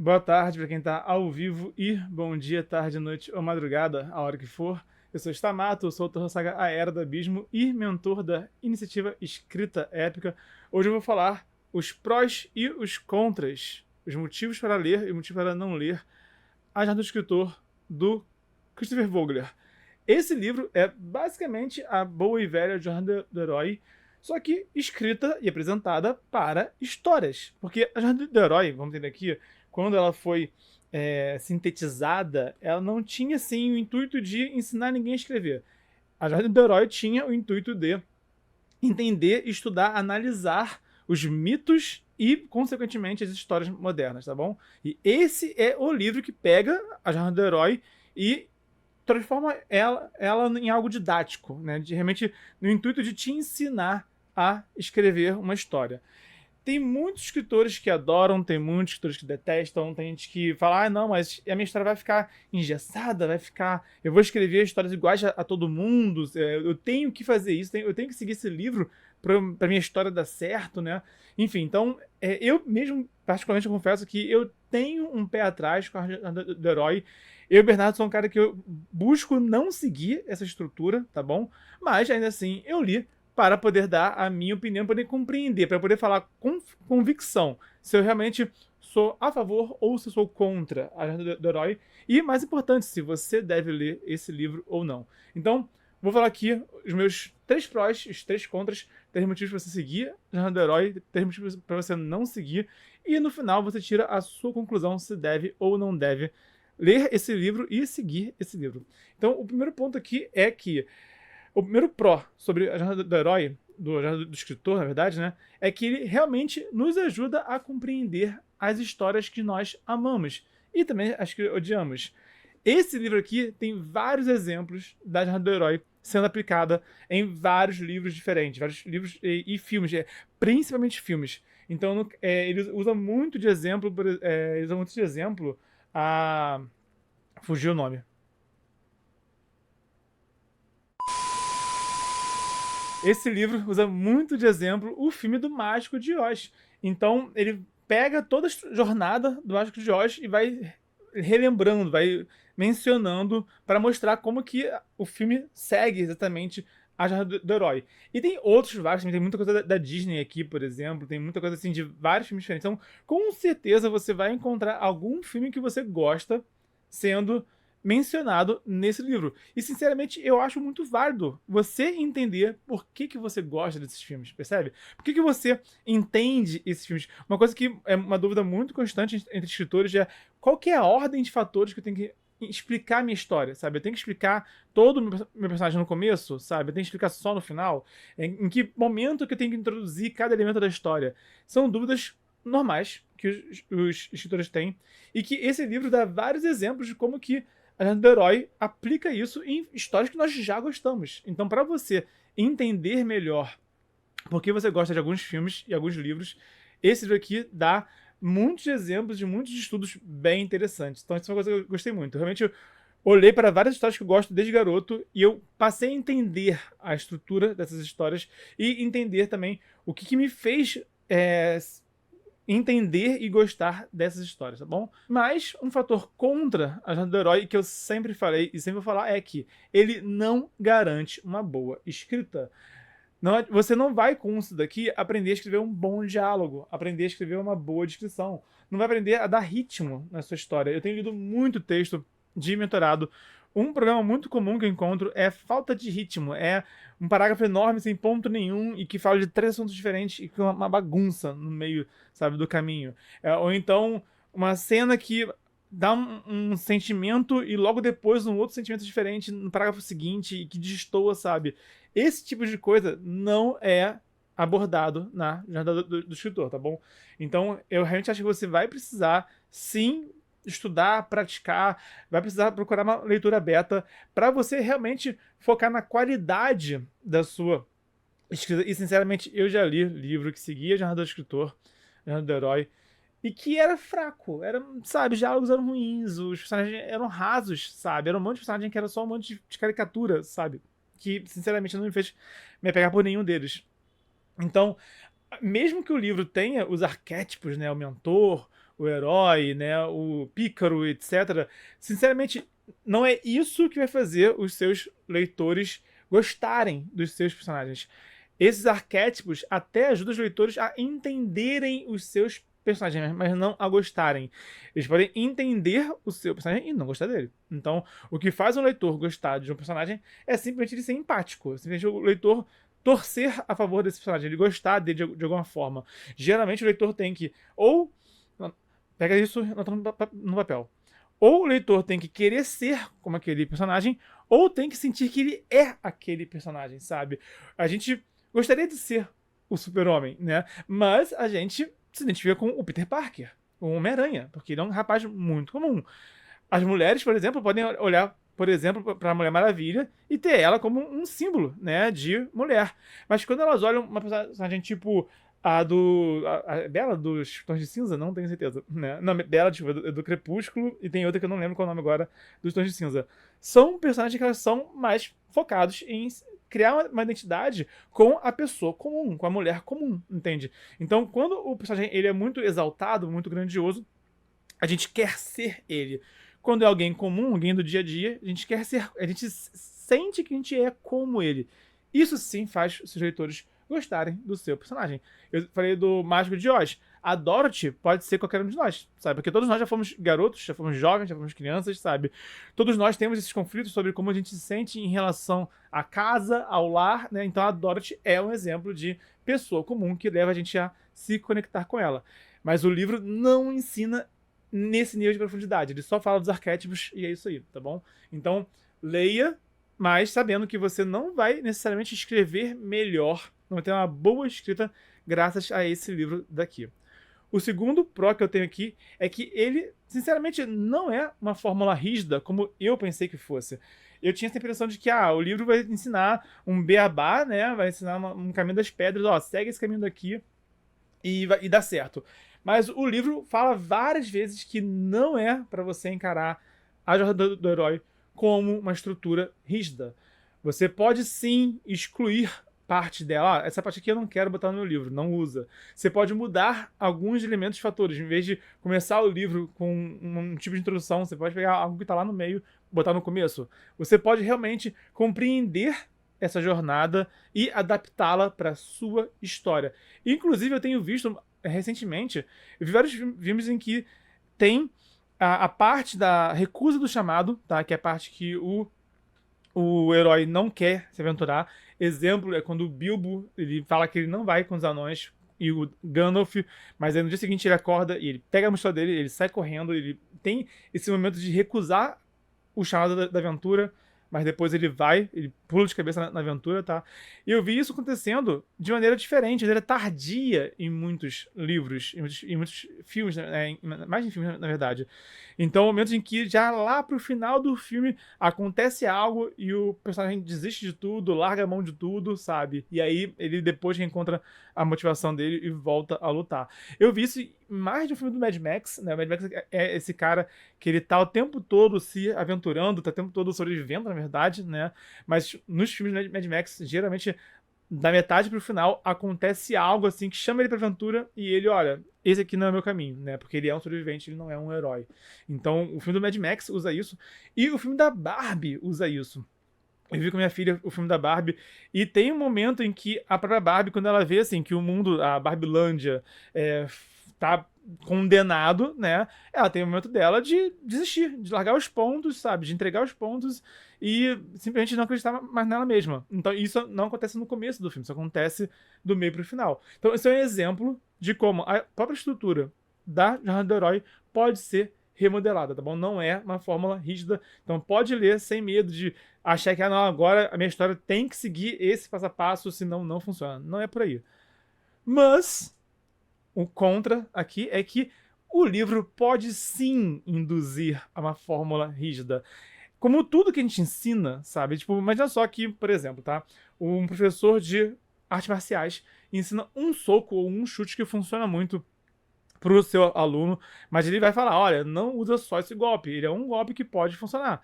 Boa tarde para quem está ao vivo e bom dia, tarde, noite ou madrugada, a hora que for. Eu sou Stamato, eu sou autor da saga A Era do Abismo e mentor da iniciativa Escrita Épica. Hoje eu vou falar os prós e os contras, os motivos para ler e os motivos para não ler A Jornada do Escritor, do Christopher Vogler. Esse livro é basicamente a boa e velha Jornada do Herói, só que escrita e apresentada para histórias. Porque a Jornada do Herói, vamos entender aqui, quando ela foi sintetizada, ela não tinha assim o intuito de ensinar ninguém a escrever. A Jornada do Herói tinha o intuito de entender, estudar, analisar os mitos e, consequentemente, as histórias modernas, tá bom? E esse é o livro que pega a Jornada do Herói e transforma ela em algo didático, né? Realmente no intuito de te ensinar a escrever uma história. Tem muitos escritores que adoram, tem muitos escritores que detestam, tem gente que fala, não, mas a minha história vai ficar engessada, vai ficar... Eu vou escrever histórias iguais a todo mundo, eu tenho que fazer isso, eu tenho que seguir esse livro para minha história dar certo, né? Enfim, então, eu mesmo, particularmente, eu confesso que eu tenho um pé atrás com a Jornada do Herói. Eu e o Bernardo sou um cara que eu busco não seguir essa estrutura, tá bom? Mas, ainda assim, eu li para poder dar a minha opinião, poder compreender, para poder falar com convicção se eu realmente sou a favor ou se eu sou contra a Jornada do Herói. E, mais importante, se você deve ler esse livro ou não. Então, vou falar aqui os meus 3 prós, os 3 contras, 3 motivos para você seguir a Jornada do Herói, 3 motivos para você não seguir. E no final você tira a sua conclusão se deve ou não deve ler esse livro e seguir esse livro. Então, o primeiro ponto aqui é que o primeiro pró sobre a Jornada do Herói, do escritor, na verdade, né, é que ele realmente nos ajuda a compreender as histórias que nós amamos e também as que odiamos. Esse livro aqui tem vários exemplos da Jornada do Herói sendo aplicada em vários livros diferentes, vários livros e filmes, principalmente filmes. Então, ele usa muito de exemplo, a... Fugiu o nome. Esse livro usa muito de exemplo o filme do Mágico de Oz. Então, ele pega toda a jornada do Mágico de Oz e vai relembrando, vai mencionando para mostrar como que o filme segue exatamente a jornada do herói. E tem outros vários, tem muita coisa da Disney aqui, por exemplo, tem muita coisa assim de vários filmes diferentes. Então, com certeza você vai encontrar algum filme que você gosta sendo mencionado nesse livro. E, sinceramente, eu acho muito válido você entender por que você gosta desses filmes, percebe? Por que você entende esses filmes? Uma coisa que é uma dúvida muito constante entre escritores é qual que é a ordem de fatores que eu tenho que explicar a minha história, sabe? Eu tenho que explicar todo o meu personagem no começo, sabe? Eu tenho que explicar só no final? Em que momento que eu tenho que introduzir cada elemento da história? São dúvidas normais que os escritores têm e que esse livro dá vários exemplos de como que a Jornada do Herói aplica isso em histórias que nós já gostamos. Então, para você entender melhor por que você gosta de alguns filmes e alguns livros, esse livro aqui dá muitos exemplos de muitos estudos bem interessantes. Então, isso é uma coisa que eu gostei muito. Realmente, eu olhei para várias histórias que eu gosto desde garoto e eu passei a entender a estrutura dessas histórias e entender também o que me fez entender e gostar dessas histórias, tá bom? Mas um fator contra a Jornada do Herói que eu sempre falei e sempre vou falar é que ele não garante uma boa escrita. Não, você não vai com isso daqui aprender a escrever um bom diálogo, aprender a escrever uma boa descrição. Não vai aprender a dar ritmo na sua história. Eu tenho lido muito texto de mentorado. Um problema muito comum que eu encontro é falta de ritmo. É um parágrafo enorme, sem ponto nenhum, e que fala de 3 assuntos diferentes e com uma bagunça no meio, sabe, do caminho. Ou então, uma cena que dá um sentimento e logo depois um outro sentimento diferente no parágrafo seguinte e que destoa, sabe? Esse tipo de coisa não é abordado na jornada do escritor, tá bom? Então, eu realmente acho que você vai precisar, sim, estudar, praticar, vai precisar procurar uma leitura beta para você realmente focar na qualidade da sua escrita. E, sinceramente, eu já li livro que seguia a jornada do escritor, a jornada do herói, e que era fraco, era, sabe, os diálogos eram ruins, os personagens eram rasos, sabe? Era um monte de personagem que era só um monte de caricatura, sabe? Que, sinceramente, não me fez me apegar por nenhum deles. Então, mesmo que o livro tenha os arquétipos, né, o mentor, o herói, né, o pícaro, etc. Sinceramente, não é isso que vai fazer os seus leitores gostarem dos seus personagens. Esses arquétipos até ajudam os leitores a entenderem os seus personagens, mas não a gostarem. Eles podem entender o seu personagem e não gostar dele. Então, o que faz um leitor gostar de um personagem é simplesmente ele ser empático. Simplesmente o leitor torcer a favor desse personagem, ele gostar dele de alguma forma. Geralmente o leitor tem que ou pega isso no papel. Ou o leitor tem que querer ser como aquele personagem, ou tem que sentir que ele é aquele personagem, sabe? A gente gostaria de ser o Super-Homem, né? Mas a gente se identifica com o Peter Parker, com o Homem-Aranha, porque ele é um rapaz muito comum. As mulheres, por exemplo, podem olhar, por exemplo, para a Mulher Maravilha e ter ela como um símbolo, né, de mulher. Mas quando elas olham uma personagem tipo a Bela dos Tons de Cinza, não tenho certeza, né? Não, Bela tipo, do Crepúsculo, e tem outra que eu não lembro qual é o nome agora, dos Tons de Cinza. São personagens que elas são mais focados em criar uma identidade com a pessoa comum, com a mulher comum, entende? Então, quando o personagem ele é muito exaltado, muito grandioso, a gente quer ser ele. Quando é alguém comum, alguém do dia a dia, a gente quer ser, a gente sente que a gente é como ele. Isso sim faz os leitores gostarem do seu personagem. Eu falei do Mágico de Oz. A Dorothy pode ser qualquer um de nós, sabe? Porque todos nós já fomos garotos, já fomos jovens, já fomos crianças, sabe? Todos nós temos esses conflitos sobre como a gente se sente em relação à casa, ao lar, né? Então a Dorothy é um exemplo de pessoa comum que leva a gente a se conectar com ela. Mas o livro não ensina nesse nível de profundidade. Ele só fala dos arquétipos e é isso aí, tá bom? Então, leia, mas sabendo que você não vai necessariamente escrever melhor, não vai ter uma boa escrita graças a esse livro daqui. O segundo pró que eu tenho aqui é que ele, sinceramente, não é uma fórmula rígida como eu pensei que fosse. Eu tinha essa impressão de que o livro vai ensinar um beabá, né? Vai ensinar um caminho das pedras, ó, segue esse caminho daqui e dá certo. Mas o livro fala várias vezes que não é para você encarar a jornada do herói como uma estrutura rígida. Você pode sim excluir parte dela. Essa parte aqui eu não quero botar no meu livro, não usa. Você pode mudar alguns elementos e fatores. Em vez de começar o livro com um tipo de introdução, você pode pegar algo que está lá no meio, botar no começo. Você pode realmente compreender essa jornada e adaptá-la para sua história. Inclusive, eu tenho visto recentemente, eu vi vários filmes em que tem a parte da recusa do chamado, tá? Que é a parte que o herói não quer se aventurar. Exemplo é quando o Bilbo ele fala que ele não vai com os anões e o Gandalf, mas aí no dia seguinte ele acorda e ele pega a mochila dele, ele sai correndo, ele tem esse momento de recusar o chamado da aventura, mas depois ele pula de cabeça na aventura, tá? E eu vi isso acontecendo de maneira diferente, de maneira tardia em muitos livros, em muitos filmes, né? Mais em filmes, na verdade. Então, momentos em que já lá pro final do filme acontece algo e o personagem desiste de tudo, larga a mão de tudo, sabe? E aí ele depois reencontra a motivação dele e volta a lutar. Eu vi isso mais de um filme do Mad Max, né? O Mad Max é esse cara que ele tá o tempo todo se aventurando, tá o tempo todo sobrevivendo, na verdade, né? Mas nos filmes do Mad Max, geralmente, da metade pro final, acontece algo assim que chama ele pra aventura e ele, olha, esse aqui não é o meu caminho, né? Porque ele é um sobrevivente, ele não é um herói. Então, o filme do Mad Max usa isso e o filme da Barbie usa isso. Eu vi com minha filha o filme da Barbie e tem um momento em que a própria Barbie, quando ela vê assim que o mundo, a Barbilândia, tá condenado, né? Ela tem o momento dela de desistir, de largar os pontos, sabe? De entregar os pontos e simplesmente não acreditar mais nela mesma. Então isso não acontece no começo do filme, isso acontece do meio pro final. Então esse é um exemplo de como a própria estrutura da jornada do herói pode ser remodelada, tá bom? Não é uma fórmula rígida, então pode ler sem medo de achar que não, agora a minha história tem que seguir esse passo a passo, senão não funciona. Não é por aí. Mas o contra aqui é que o livro pode sim induzir a uma fórmula rígida. Como tudo que a gente ensina, sabe? Tipo, imagina só que, por exemplo, tá? Um professor de artes marciais ensina um soco ou um chute que funciona muito pro seu aluno, mas ele vai falar, olha, não usa só esse golpe, ele é um golpe que pode funcionar.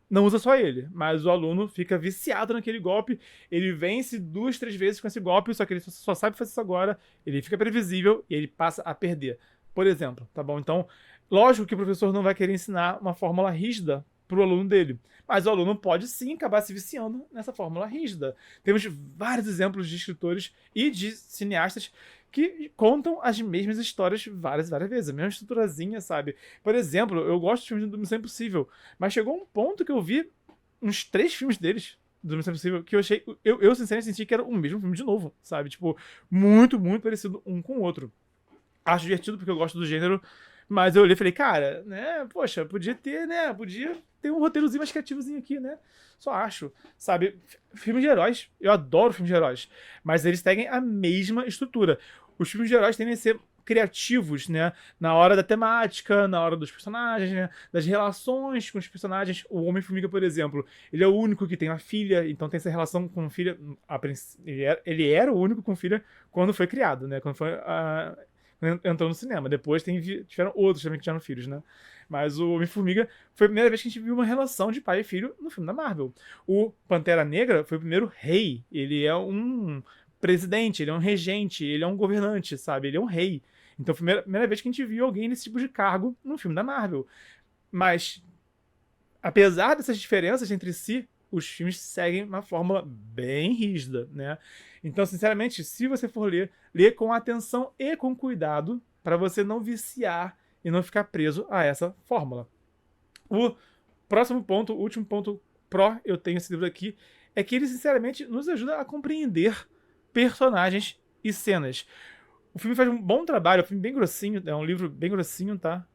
Não usa só ele, mas o aluno fica viciado naquele golpe, ele vence 2, 3 vezes com esse golpe, só que ele só sabe fazer isso agora, ele fica previsível e ele passa a perder. por exemplo, tá bom? Então, lógico que o professor não vai querer ensinar uma fórmula rígida para o aluno dele, mas o aluno pode sim acabar se viciando nessa fórmula rígida. Temos vários exemplos de escritores e de cineastas que contam as mesmas histórias várias e várias vezes, a mesma estruturazinha, sabe? Por exemplo, eu gosto de filmes do Missão Impossível, mas chegou um ponto que eu vi uns 3 filmes deles, do Missão Impossível, que eu achei, eu sinceramente senti que era o mesmo filme de novo, sabe? Tipo, muito, muito parecido um com o outro. Acho divertido porque eu gosto do gênero, mas eu olhei e falei, cara, né, poxa, podia ter um roteirozinho mais criativozinho aqui, né? Só acho, sabe? Filmes de heróis, eu adoro filmes de heróis, mas eles seguem a mesma estrutura. Os filmes de heróis tendem a ser criativos, né? Na hora da temática, na hora dos personagens, né? Das relações com os personagens. O Homem-Formiga, por exemplo, ele é o único que tem uma filha, então tem essa relação com filha. Ele era o único com filha quando foi criado, né? Quando entrou no cinema. Depois tiveram outros também que tiveram filhos, né? Mas o Homem-Formiga foi a primeira vez que a gente viu uma relação de pai e filho no filme da Marvel. O Pantera Negra foi o primeiro rei. Ele é um presidente, ele é um regente, ele é um governante, sabe? Ele é um rei. Então foi a primeira vez que a gente viu alguém nesse tipo de cargo no filme da Marvel. Mas, apesar dessas diferenças entre si, os filmes seguem uma fórmula bem rígida, né? Então, sinceramente, se você for lê com atenção e com cuidado para você não viciar e não ficar preso a essa fórmula. O próximo ponto, o último ponto eu tenho esse livro aqui, é que ele, sinceramente, nos ajuda a compreender personagens e cenas. O filme faz um bom trabalho, é um filme bem grossinho, é um livro bem grossinho, tá?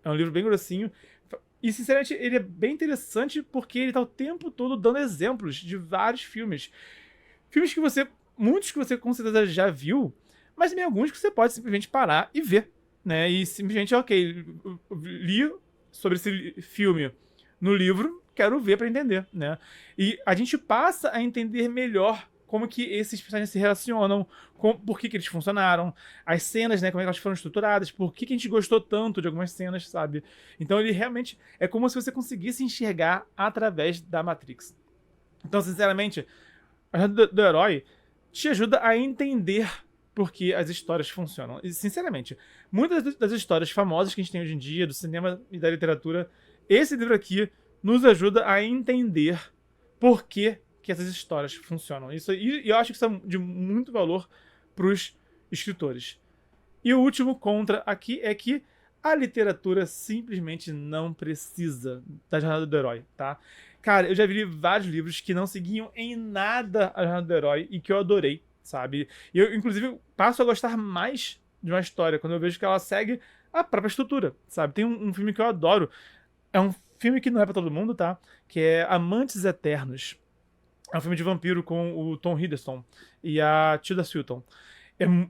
É um livro bem grossinho. E, sinceramente, ele é bem interessante porque ele tá o tempo todo dando exemplos de vários filmes. Filmes que muitos que você com certeza já viu, mas também alguns que você pode simplesmente parar e ver, né? E simplesmente, ok, li sobre esse filme no livro, quero ver pra entender, né? E a gente passa a entender melhor como que esses personagens se relacionam, por que eles funcionaram, as cenas, né, como é que elas foram estruturadas, por que a gente gostou tanto de algumas cenas, sabe? Então ele realmente é como se você conseguisse enxergar através da Matrix. Então, sinceramente, a jornada do herói te ajuda a entender por que as histórias funcionam. E, sinceramente, muitas das histórias famosas que a gente tem hoje em dia, do cinema e da literatura, esse livro aqui nos ajuda a entender por que essas histórias funcionam. E eu acho que isso é de muito valor para os escritores. E o último contra aqui é que a literatura simplesmente não precisa da jornada do herói, tá? Cara, eu já vi vários livros que não seguiam em nada a jornada do herói e que eu adorei, sabe? E eu, inclusive, passo a gostar mais de uma história quando eu vejo que ela segue a própria estrutura, sabe? Tem um filme que eu adoro, é um filme que não é pra todo mundo, tá? Que é Amantes Eternos. É um filme de vampiro com o Tom Hiddleston e a Tilda Swinton.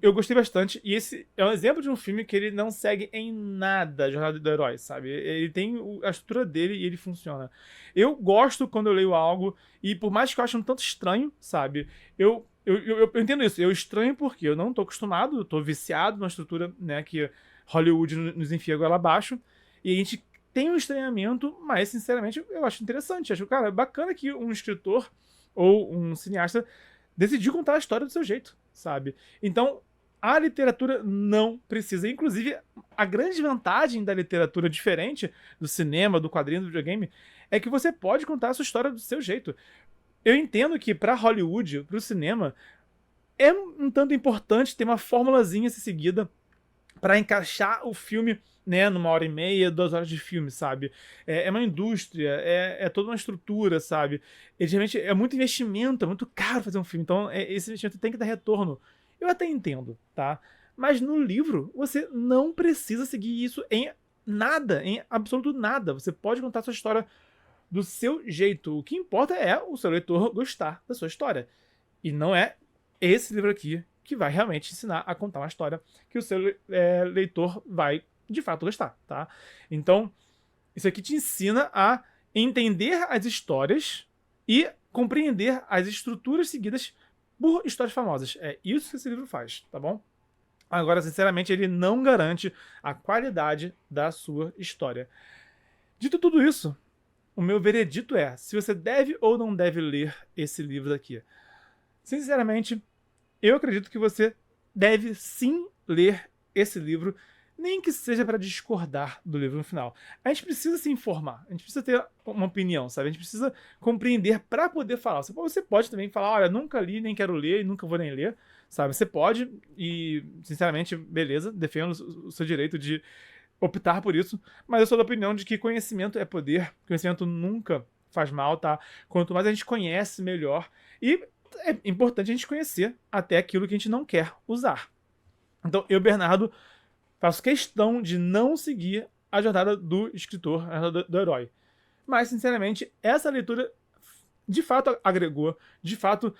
Eu gostei bastante, e esse é um exemplo de um filme que ele não segue em nada a jornada do herói, sabe? Ele tem a estrutura dele e ele funciona. Eu gosto quando eu leio algo, e por mais que eu ache um tanto estranho, sabe? Eu entendo isso. Eu estranho porque eu não tô acostumado, eu tô viciado na estrutura, né, que Hollywood nos enfia goela abaixo, e a gente tem um estranhamento, mas sinceramente eu acho interessante. Acho, cara, bacana que um escritor ou um cineasta decidiu contar a história do seu jeito, sabe? Então, a literatura não precisa. Inclusive, a grande vantagem da literatura diferente do cinema, do quadrinho, do videogame, é que você pode contar a sua história do seu jeito. Eu entendo que para Hollywood, para o cinema, é um tanto importante ter uma formulazinha a ser seguida para encaixar o filme, né, numa hora e meia, 2 horas de filme, sabe? É uma indústria, é toda uma estrutura, sabe? E, geralmente é muito investimento, é muito caro fazer um filme, então esse investimento tem que dar retorno. Eu até entendo, tá? Mas no livro, você não precisa seguir isso em nada, em absoluto nada. Você pode contar a sua história do seu jeito. O que importa é o seu leitor gostar da sua história. E não é esse livro aqui que vai realmente ensinar a contar uma história que o seu leitor vai, de fato, gostar, tá? Então, isso aqui te ensina a entender as histórias e compreender as estruturas seguidas por histórias famosas. É isso que esse livro faz, tá bom? Agora, sinceramente, ele não garante a qualidade da sua história. Dito tudo isso, o meu veredito é se você deve ou não deve ler esse livro daqui. Sinceramente, eu acredito que você deve sim ler esse livro nem que seja para discordar do livro no final. A gente precisa se informar, a gente precisa ter uma opinião, sabe? A gente precisa compreender para poder falar. Você pode também falar, olha, nunca li, nem quero ler e nunca vou nem ler, sabe? Você pode e, sinceramente, beleza, defendo o seu direito de optar por isso, mas eu sou da opinião de que conhecimento é poder, conhecimento nunca faz mal, tá? Quanto mais a gente conhece, melhor. E é importante a gente conhecer até aquilo que a gente não quer usar. Então, eu, Bernardo, faço questão de não seguir a jornada do escritor, a jornada do herói. Mas, sinceramente, essa leitura de fato agregou, de fato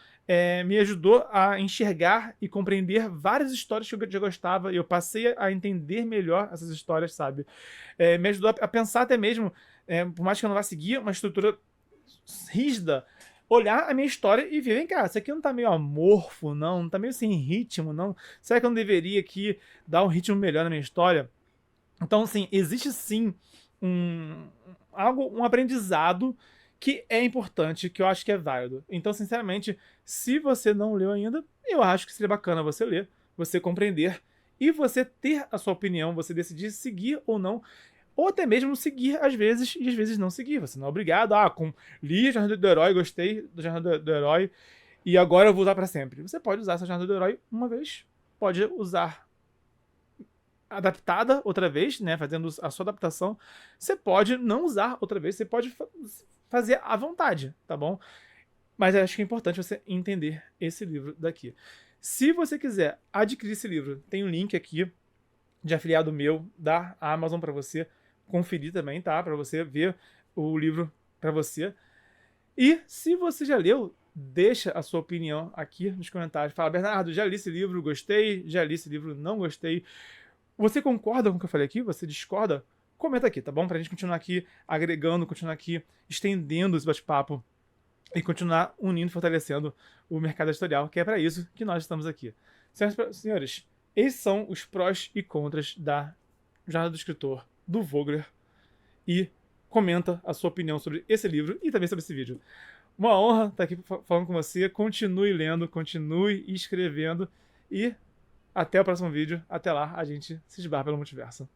me ajudou a enxergar e compreender várias histórias que eu já gostava, e eu passei a entender melhor essas histórias, sabe? Me ajudou a pensar até mesmo, por mais que eu não vá seguir uma estrutura rígida, olhar a minha história e ver, vem cá, isso aqui não tá meio amorfo, não tá meio sem ritmo, não? Será que eu não deveria aqui dar um ritmo melhor na minha história? Então, assim, existe sim um aprendizado que é importante, que eu acho que é válido. Então, sinceramente, se você não leu ainda, eu acho que seria bacana você ler, você compreender e você ter a sua opinião, você decidir seguir ou não, ou até mesmo seguir às vezes e às vezes não seguir. Você não é obrigado, li a Jornada do Herói, gostei da Jornada do Herói e agora eu vou usar pra sempre. Você pode usar essa Jornada do Herói uma vez, pode usar adaptada outra vez, né, fazendo a sua adaptação. Você pode não usar outra vez, você pode fazer à vontade, tá bom? Mas eu acho que é importante você entender esse livro daqui. Se você quiser adquirir esse livro, tem um link aqui de afiliado meu da Amazon para você conferir também, tá? Para você ver o livro para você. E se você já leu, deixa a sua opinião aqui nos comentários. Fala, Bernardo, já li esse livro, gostei. Já li esse livro, não gostei. Você concorda com o que eu falei aqui? Você discorda? Comenta aqui, tá bom? Pra gente continuar aqui agregando, continuar aqui estendendo esse bate-papo e continuar unindo e fortalecendo o mercado editorial, que é para isso que nós estamos aqui. Senhoras e senhores, esses são os prós e contras da Jornada do Escritor, do Vogler. E comenta a sua opinião sobre esse livro e também sobre esse vídeo. Uma honra estar aqui falando com você. Continue lendo, continue escrevendo e até o próximo vídeo. Até lá, a gente se esbarra pelo multiverso.